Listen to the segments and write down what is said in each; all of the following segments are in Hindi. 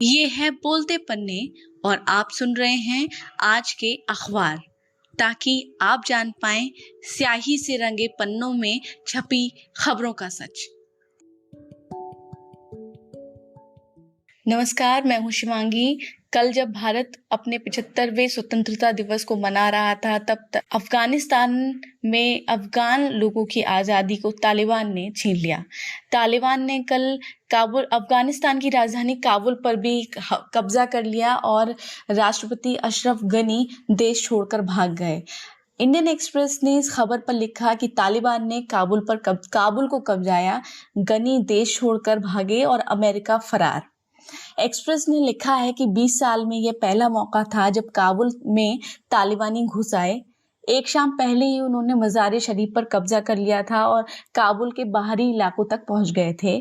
ये है बोलते पन्ने और आप सुन रहे हैं आज के अखबार, ताकि आप जान पाएं स्याही से रंगे पन्नों में छपी खबरों का सच। नमस्कार, मैं हूं शिवांगी। कल जब भारत अपने 75वें स्वतंत्रता दिवस को मना रहा था, तब अफगानिस्तान में अफगान लोगों की आज़ादी को तालिबान ने छीन लिया। तालिबान ने कल अफगानिस्तान की राजधानी काबुल पर भी कब्जा कर लिया और राष्ट्रपति अशरफ गनी देश छोड़कर भाग गए। इंडियन एक्सप्रेस ने इस खबर पर लिखा कि तालिबान ने काबुल को कब्जाया, गनी देश छोड़कर भागे और अमेरिका फरार। एक्सप्रेस ने लिखा है कि 20 साल में यह पहला मौका था जब काबुल में तालिबानी घुस आए। एक शाम पहले ही उन्होंने मज़ार शरीफ पर कब्जा कर लिया था और काबुल के बाहरी इलाकों तक पहुंच गए थे।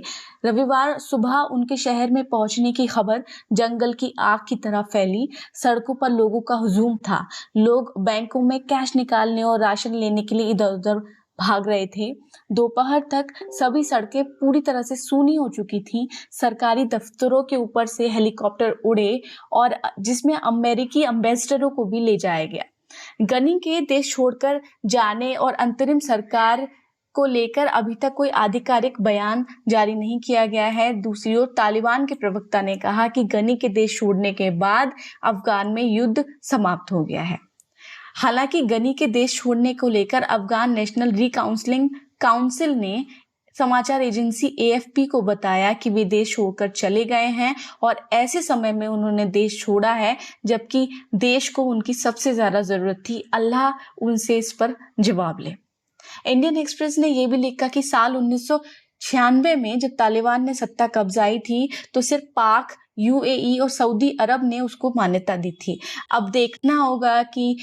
रविवार सुबह उनके शहर में पहुंचने की खबर जंगल की आग की तरह फैली। सड़कों पर लोगों का हुजूम था। लोग बैंकों में कैश निकालने और राशन लेने के लिए इधर उधर भाग रहे थे। दोपहर तक सभी सड़कें पूरी तरह से सूनी हो चुकी थीं। सरकारी दफ्तरों के ऊपर से हेलीकॉप्टर उड़े और जिसमें अमेरिकी एम्बेसडरों को भी ले जाया गया। गनी के देश छोड़कर जाने और अंतरिम सरकार को लेकर अभी तक कोई आधिकारिक बयान जारी नहीं किया गया है। दूसरी ओर तालिबान के प्रवक्ता ने कहा कि गनी के देश छोड़ने के बाद अफगान में युद्ध समाप्त हो गया है। हालांकि गनी के देश छोड़ने को लेकर अफगान नेशनल रिकाउंसलिंग काउंसिल ने समाचार एजेंसी एएफपी को बताया कि वे देश छोड़कर चले गए हैं और ऐसे समय में उन्होंने देश छोड़ा है जबकि देश को उनकी सबसे ज्यादा जरूरत थी। अल्लाह उनसे इस पर जवाब ले। इंडियन एक्सप्रेस ने यह भी लिखा कि साल 1996 में जब तालिबान ने सत्ता कब्जाई थी तो सिर्फ पाक, यूएई और सऊदी अरब ने उसको मान्यता दी थी। अब देखना होगा कि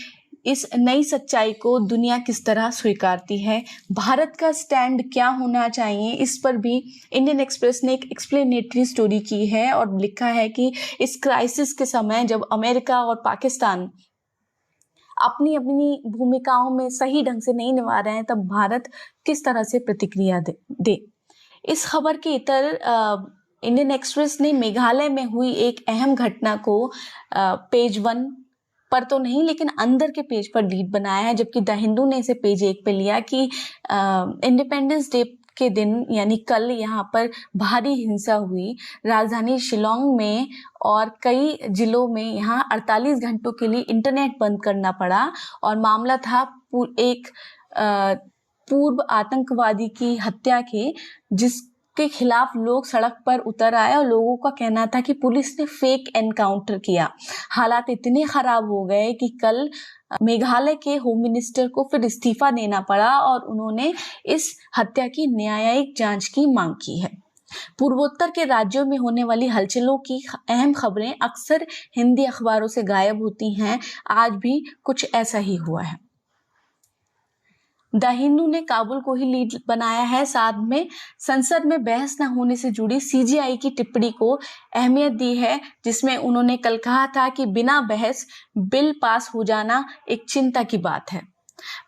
इस नई सच्चाई को दुनिया किस तरह स्वीकारती है। भारत का स्टैंड क्या होना चाहिए, इस पर भी इंडियन एक्सप्रेस ने एक एक्सप्लेनेटरी स्टोरी की है और लिखा है कि इस क्राइसिस के समय जब अमेरिका और पाकिस्तान अपनी अपनी भूमिकाओं में सही ढंग से नहीं निभा रहे हैं, तब भारत किस तरह से प्रतिक्रिया दे। इस खबर के इतर इंडियन एक्सप्रेस ने मेघालय में हुई एक अहम घटना को पेज 1 पर तो नहीं लेकिन अंदर के पेज पर लीड बनाया है, जबकि द हिंदू ने इसे पेज 1 पे लिया कि इंडिपेंडेंस डे के दिन यानी कल यहाँ पर भारी हिंसा हुई राजधानी शिलोंग में और कई जिलों में। यहाँ 48 घंटों के लिए इंटरनेट बंद करना पड़ा और मामला था एक पूर्व आतंकवादी की हत्या के, जिसके खिलाफ लोग सड़क पर उतर आए और लोगों का कहना था कि पुलिस ने फेक एनकाउंटर किया। हालात इतने खराब हो गए कि कल मेघालय के होम मिनिस्टर को फिर इस्तीफा देना पड़ा और उन्होंने इस हत्या की न्यायिक जांच की मांग की है। पूर्वोत्तर के राज्यों में होने वाली हलचलों की अहम खबरें अक्सर हिंदी अखबारों से गायब होती हैं। आज भी कुछ ऐसा ही हुआ है। द हिंदू ने काबुल को ही लीड बनाया है। साथ में संसद में बहस न होने से जुड़ी सीजेआई की टिप्पणी को अहमियत दी है, जिसमें उन्होंने कल कहा था कि बिना बहस बिल पास हो जाना एक चिंता की बात है।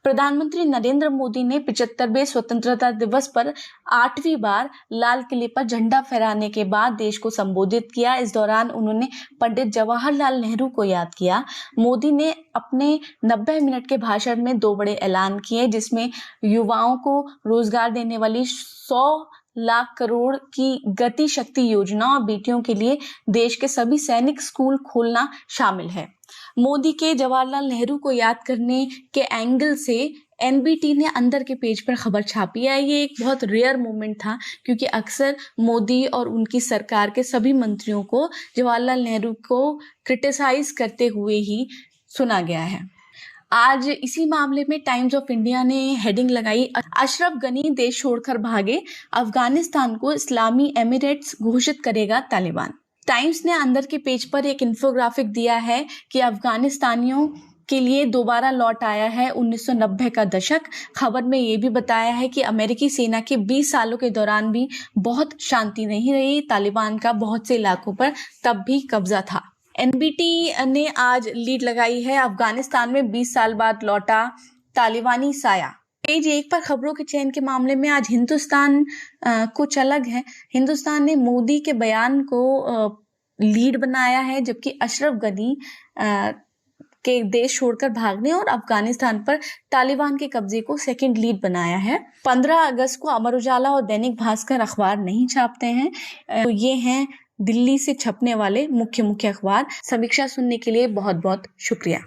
प्रधानमंत्री नरेंद्र मोदी ने 75वें स्वतंत्रता दिवस पर 8वीं बार लाल किले पर झंडा फहराने के बाद देश को संबोधित किया। इस दौरान उन्होंने पंडित जवाहरलाल नेहरू को याद किया। मोदी ने अपने 90 मिनट के भाषण में 2 बड़े ऐलान किए, जिसमें युवाओं को रोजगार देने वाली 100 लाख करोड़ की गति शक्ति योजना और बेटियों के लिए देश के सभी सैनिक स्कूल खोलना शामिल है। मोदी के जवाहरलाल नेहरू को याद करने के एंगल से एनबीटी ने अंदर के पेज पर खबर छापी है। ये एक बहुत रेयर मोमेंट था, क्योंकि अक्सर मोदी और उनकी सरकार के सभी मंत्रियों को जवाहरलाल नेहरू को क्रिटिसाइज करते हुए ही सुना गया है। आज इसी मामले में टाइम्स ऑफ इंडिया ने हेडिंग लगाई, अशरफ गनी देश छोड़कर भागे, अफगानिस्तान को इस्लामी एमिरेट्स घोषित करेगा तालिबान। टाइम्स ने अंदर के पेज पर एक इन्फोग्राफिक दिया है कि अफगानिस्तानियों के लिए दोबारा लौट आया है 1990 का दशक। खबर में ये भी बताया है कि अमेरिकी सेना के 20 सालों के दौरान भी बहुत शांति नहीं रही। तालिबान का बहुत से इलाकों पर तब भी कब्जा था। एनबीटी ने आज लीड लगाई है, अफगानिस्तान में 20 साल बाद लौटा तालिबानी साया। पेज 1 पर खबरों के चयन के मामले में आज हिंदुस्तान कुछ अलग है। हिंदुस्तान ने मोदी के बयान को लीड बनाया है, जबकि अशरफ गनी के देश छोड़कर भागने और अफगानिस्तान पर तालिबान के कब्जे को सेकंड लीड बनाया है। 15 अगस्त को अमर उजाला और दैनिक भास्कर अखबार नहीं छापते हैं। तो ये हैं दिल्ली से छपने वाले मुख्य अखबार। समीक्षा सुनने के लिए बहुत बहुत शुक्रिया।